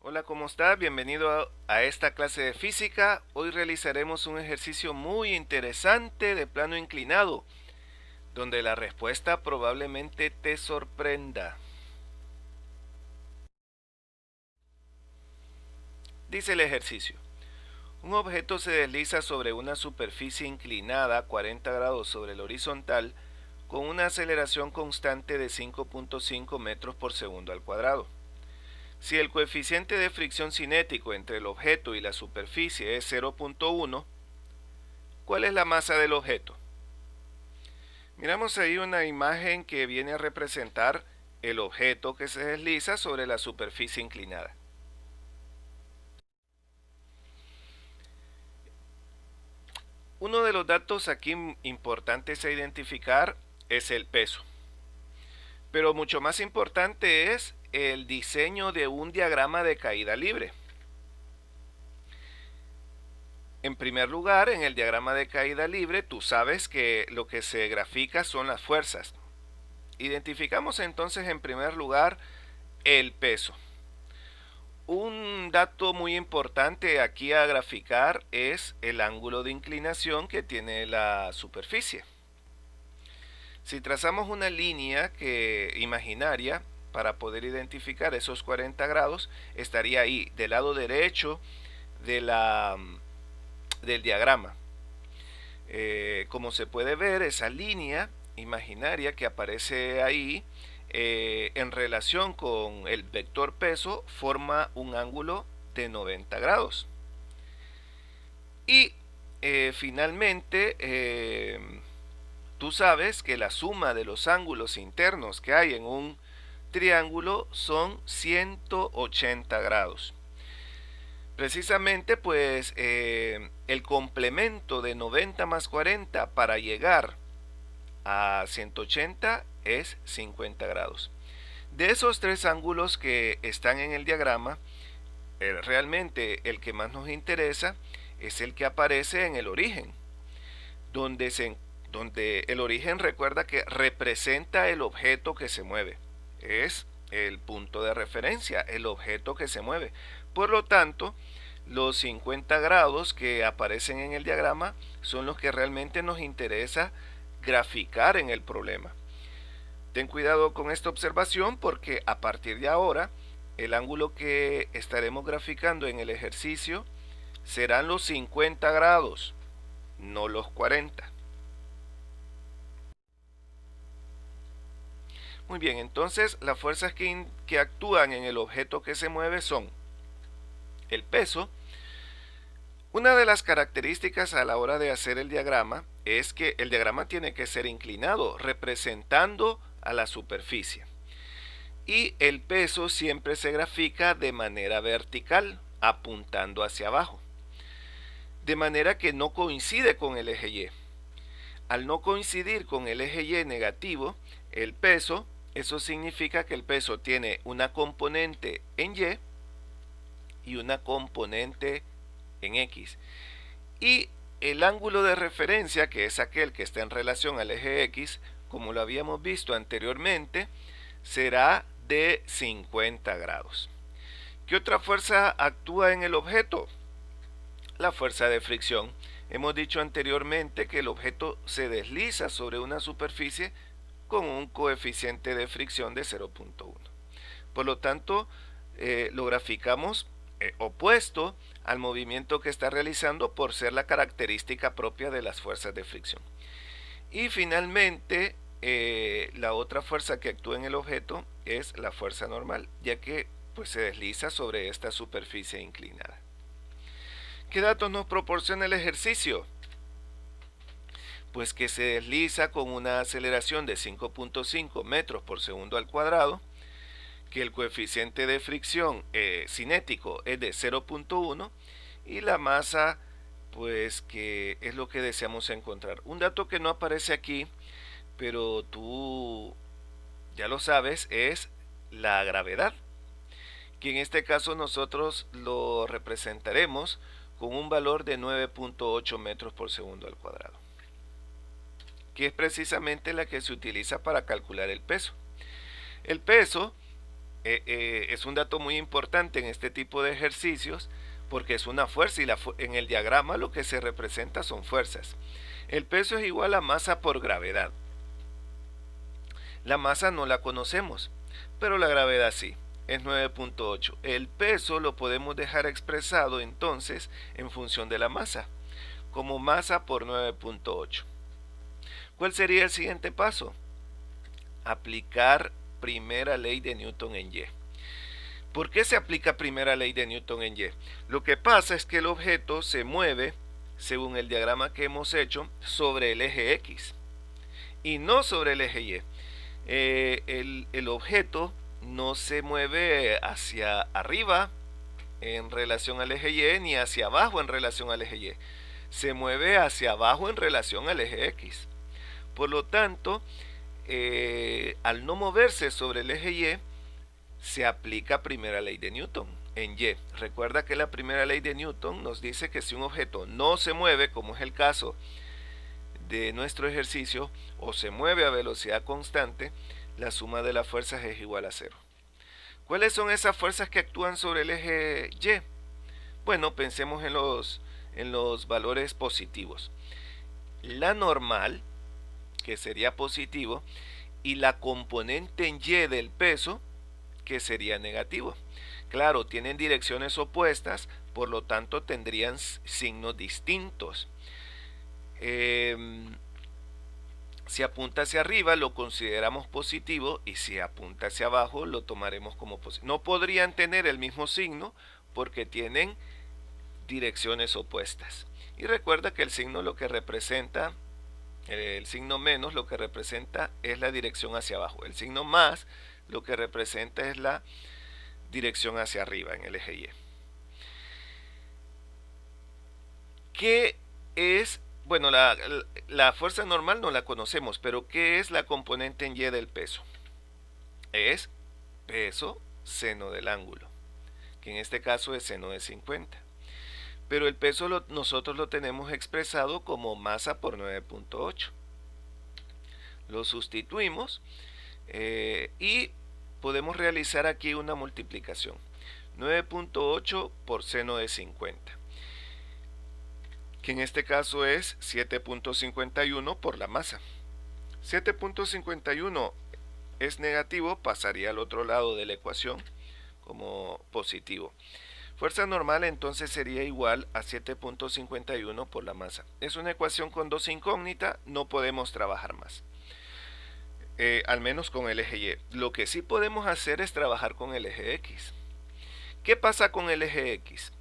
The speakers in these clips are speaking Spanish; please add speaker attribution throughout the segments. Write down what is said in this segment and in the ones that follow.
Speaker 1: Hola, ¿cómo estás? Bienvenido a esta clase de física. Hoy realizaremos un ejercicio muy interesante de plano inclinado, donde la respuesta probablemente te sorprenda. Dice el ejercicio: un objeto se desliza sobre una superficie inclinada 40 grados sobre el horizontal con una aceleración constante de 5.5 metros por segundo al cuadrado. Si el coeficiente de fricción cinético entre el objeto y la superficie es 0.1, ¿cuál es la masa del objeto? Miramos ahí una imagen que viene a representar el objeto que se desliza sobre la superficie inclinada. Uno de los datos aquí importantes a identificar es el peso. Pero mucho más importante es el diseño de un diagrama de caída libre. En primer lugar, en el diagrama de caída libre, tú sabes que lo que se grafica son las fuerzas. Identificamos entonces en primer lugar el peso. Un dato muy importante aquí a graficar es el ángulo de inclinación que tiene la superficie. Si trazamos una línea imaginaria para poder identificar esos 40 grados, estaría ahí del lado derecho de del diagrama. Como se puede ver, esa línea imaginaria que aparece ahí en relación con el vector peso forma un ángulo de 90 grados. Y finalmente, tú sabes que la suma de los ángulos internos que hay en un triángulo son 180 grados. Precisamente, pues el complemento de 90 más 40 para llegar a 180 es 50 grados. De esos tres ángulos que están en el diagrama, realmente el que más nos interesa es el que aparece en el origen, donde el origen, recuerda que representa el objeto que se mueve. Es el punto de referencia, el objeto que se mueve. Por lo tanto, los 50 grados que aparecen en el diagrama son los que realmente nos interesa graficar en el problema. Ten cuidado con esta observación porque a partir de ahora el ángulo que estaremos graficando en el ejercicio serán los 50 grados, no los 40. Muy bien, entonces las fuerzas que actúan en el objeto que se mueve son el peso. Una de las características a la hora de hacer el diagrama es que el diagrama tiene que ser inclinado, representando a la superficie. Y el peso siempre se grafica de manera vertical, apuntando hacia abajo. De manera que no coincide con el eje Y. Al no coincidir con el eje Y negativo, el peso, eso significa que el peso tiene una componente en y una componente en X. Y el ángulo de referencia, que es aquel que está en relación al eje X, como lo habíamos visto anteriormente, será de 50 grados. ¿Qué otra fuerza actúa en el objeto? La fuerza de fricción. Hemos dicho anteriormente que el objeto se desliza sobre una superficie con un coeficiente de fricción de 0.1. Por lo tanto, lo graficamos opuesto al movimiento que está realizando por ser la característica propia de las fuerzas de fricción. Y finalmente, la otra fuerza que actúa en el objeto es la fuerza normal, ya que pues, se desliza sobre esta superficie inclinada. ¿Qué datos nos proporciona el ejercicio? Pues que se desliza con una aceleración de 5.5 metros por segundo al cuadrado, que el coeficiente de fricción cinético es de 0.1 y la masa pues que es lo que deseamos encontrar. Un dato que no aparece aquí, pero tú ya lo sabes, es la gravedad, que en este caso nosotros lo representaremos con un valor de 9.8 metros por segundo al cuadrado, que es precisamente la que se utiliza para calcular el peso. El peso Es un dato muy importante en este tipo de ejercicios porque es una fuerza y en el diagrama lo que se representa son fuerzas. El peso es igual a masa por gravedad. La masa no la conocemos, pero la gravedad sí, es 9.8. El peso lo podemos dejar expresado entonces en función de la masa, como masa por 9.8. ¿Cuál sería el siguiente paso? Aplicar primera ley de Newton en Y. ¿Por qué se aplica primera ley de Newton en Y? Lo que pasa es que el objeto se mueve, según el diagrama que hemos hecho, sobre el eje X y no sobre el eje Y. El objeto no se mueve hacia arriba en relación al eje Y ni hacia abajo en relación al eje Y. Se mueve hacia abajo en relación al eje X. Por lo tanto, al no moverse sobre el eje Y, se aplica primera ley de Newton en Y. Recuerda que la primera ley de Newton nos dice que si un objeto no se mueve, como es el caso de nuestro ejercicio, o se mueve a velocidad constante, la suma de las fuerzas es igual a cero. ¿Cuáles son esas fuerzas que actúan sobre el eje Y? Bueno, pensemos en los valores positivos. La normal, que sería positivo, y la componente en Y del peso, que sería negativo. Claro, tienen direcciones opuestas, por lo tanto tendrían signos distintos. Si apunta hacia arriba lo consideramos positivo y si apunta hacia abajo lo tomaremos como positivo. No podrían tener el mismo signo porque tienen direcciones opuestas. Y recuerda que el signo lo que representa, el signo menos lo que representa es la dirección hacia abajo. El signo más lo que representa es la dirección hacia arriba en el eje Y. ¿Qué es? Bueno, la fuerza normal no la conocemos, pero ¿qué es la componente en Y del peso? Es peso seno del ángulo, que en este caso es seno de 50. Pero el peso nosotros lo tenemos expresado como masa por 9.8. Lo sustituimos y podemos realizar aquí una multiplicación. 9.8 por seno de 50, que en este caso es 7.51 por la masa. 7.51 es negativo, pasaría al otro lado de la ecuación como positivo. Fuerza normal entonces sería igual a 7.51 por la masa. Es una ecuación con dos incógnitas, no podemos trabajar más. Al menos con el eje Y. Lo que sí podemos hacer es trabajar con el eje X. ¿Qué pasa con el eje X?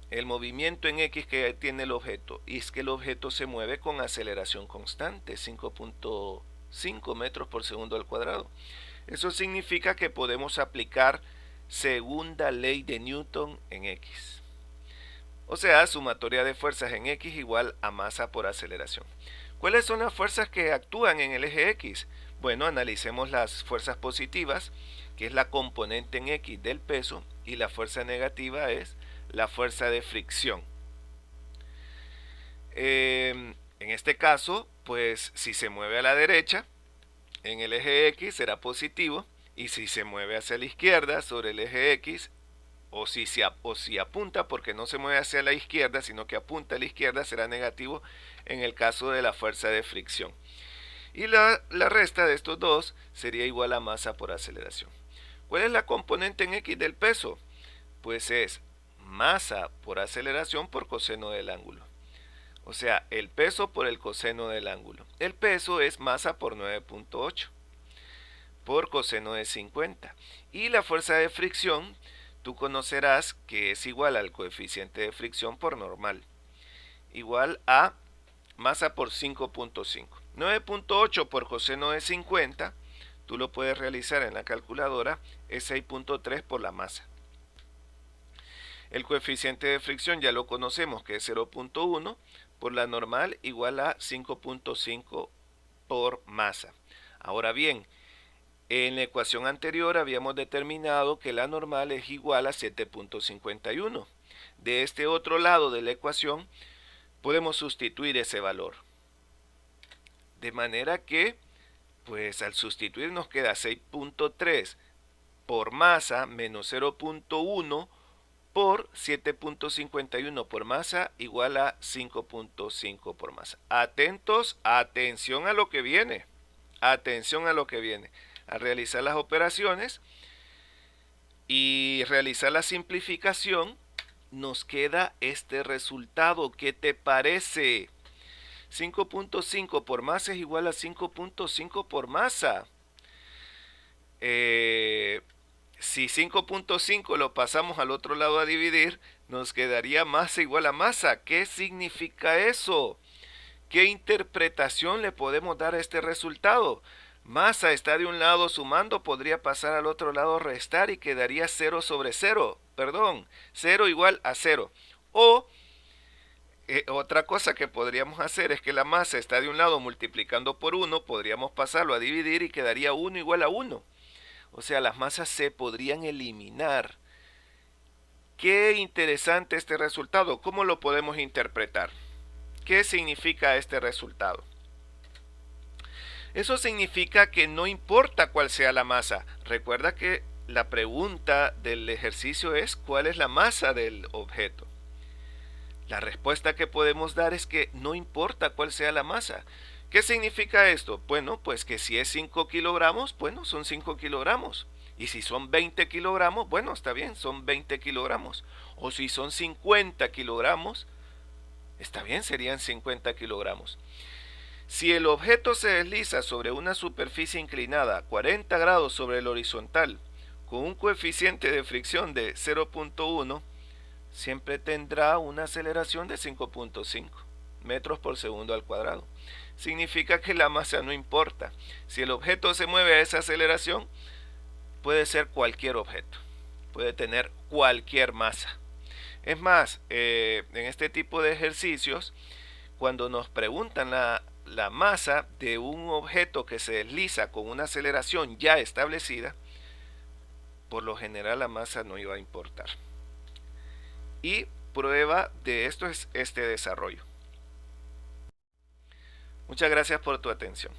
Speaker 1: El movimiento en X que tiene el objeto, y es que el objeto se mueve con aceleración constante, 5.5 metros por segundo al cuadrado. Eso significa que podemos aplicar segunda ley de Newton en X. O sea, sumatoria de fuerzas en X igual a masa por aceleración. ¿Cuáles son las fuerzas que actúan en el eje X? Bueno, analicemos las fuerzas positivas, que es la componente en X del peso, y la fuerza negativa es la fuerza de fricción. En este caso, pues si se mueve a la derecha, en el eje X será positivo, y si se mueve hacia la izquierda sobre el eje X, o si apunta, porque no se mueve hacia la izquierda, sino que apunta a la izquierda, será negativo en el caso de la fuerza de fricción. Y la resta de estos dos sería igual a masa por aceleración. ¿Cuál es la componente en X del peso? Pues es masa por aceleración por coseno del ángulo. O sea, el peso por el coseno del ángulo. El peso es masa por 9.8 por coseno de 50. Y la fuerza de fricción, tú conocerás que es igual al coeficiente de fricción por normal, igual a masa por 5.5. 9.8 por coseno de 50, tú lo puedes realizar en la calculadora, es 6.3 por la masa. El coeficiente de fricción ya lo conocemos, que es 0.1 por la normal, igual a 5.5 por masa. Ahora bien, en la ecuación anterior habíamos determinado que la normal es igual a 7.51. De este otro lado de la ecuación podemos sustituir ese valor. De manera que, pues al sustituir nos queda 6.3 por masa menos 0.1 por 7.51 por masa igual a 5.5 por masa. Atentos, atención a lo que viene. Atención a lo que viene. Al realizar las operaciones y realizar la simplificación, nos queda este resultado. ¿Qué te parece? 5.5 por masa es igual a 5.5 por masa. Si 5.5 lo pasamos al otro lado a dividir, nos quedaría masa igual a masa. ¿Qué significa eso? ¿Qué interpretación le podemos dar a este resultado? Masa está de un lado sumando, podría pasar al otro lado restar y quedaría 0 sobre 0. Perdón, 0 igual a 0. O otra cosa que podríamos hacer es que la masa está de un lado multiplicando por 1, podríamos pasarlo a dividir y quedaría 1 igual a 1. O sea, las masas se podrían eliminar. Qué interesante este resultado. ¿Cómo lo podemos interpretar? ¿Qué significa este resultado? Eso significa que no importa cuál sea la masa. Recuerda que la pregunta del ejercicio es ¿cuál es la masa del objeto? La respuesta que podemos dar es que no importa cuál sea la masa. ¿Qué significa esto? Bueno, pues que si es 5 kilogramos, bueno, son 5 kilogramos. Y si son 20 kilogramos, bueno, está bien, son 20 kilogramos. O si son 50 kilogramos, está bien, serían 50 kilogramos. Si el objeto se desliza sobre una superficie inclinada a 40 grados sobre el horizontal, con un coeficiente de fricción de 0.1, siempre tendrá una aceleración de 5.5 metros por segundo al cuadrado. Significa que la masa no importa. Si el objeto se mueve a esa aceleración, puede ser cualquier objeto, puede tener cualquier masa. Es más, en este tipo de ejercicios, cuando nos preguntan la masa de un objeto que se desliza con una aceleración ya establecida, por lo general la masa no iba a importar. Y prueba de esto es este desarrollo. Muchas gracias por tu atención.